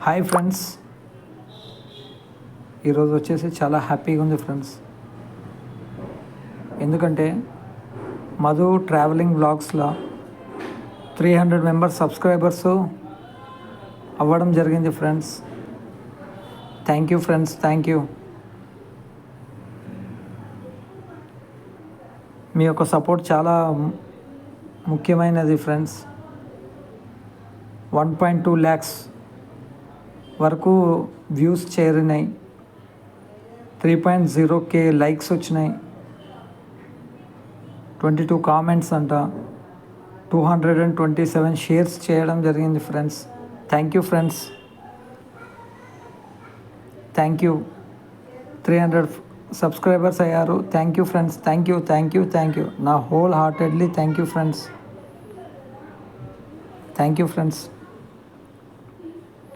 Hi friends, ఈరోజు వచ్చేసి చాలా హ్యాపీగా ఉంది ఫ్రెండ్స్. ఎందుకంటే మధు ట్రావెలింగ్ వ్లాగ్స్లో 300 మెంబర్స్ సబ్స్క్రైబర్స్ అవ్వడం జరిగింది friends. Thank you friends, thank you. మీ యొక్క సపోర్ట్ చాలా ముఖ్యమైనది ఫ్రెండ్స్. 1.2 lakhs వరకు వ్యూస్ చేరినాయి, 3.0K లైక్స్ వచ్చినాయి, 22 కామెంట్స్ అంట, 227 షేర్స్ చేయడం జరిగింది friends. Thank you friends, thank you. 300 subscribers అయ్యారు. Thank you friends, thank you, thank you, thank you. నా whole heartedly thank you friends, thank you friends.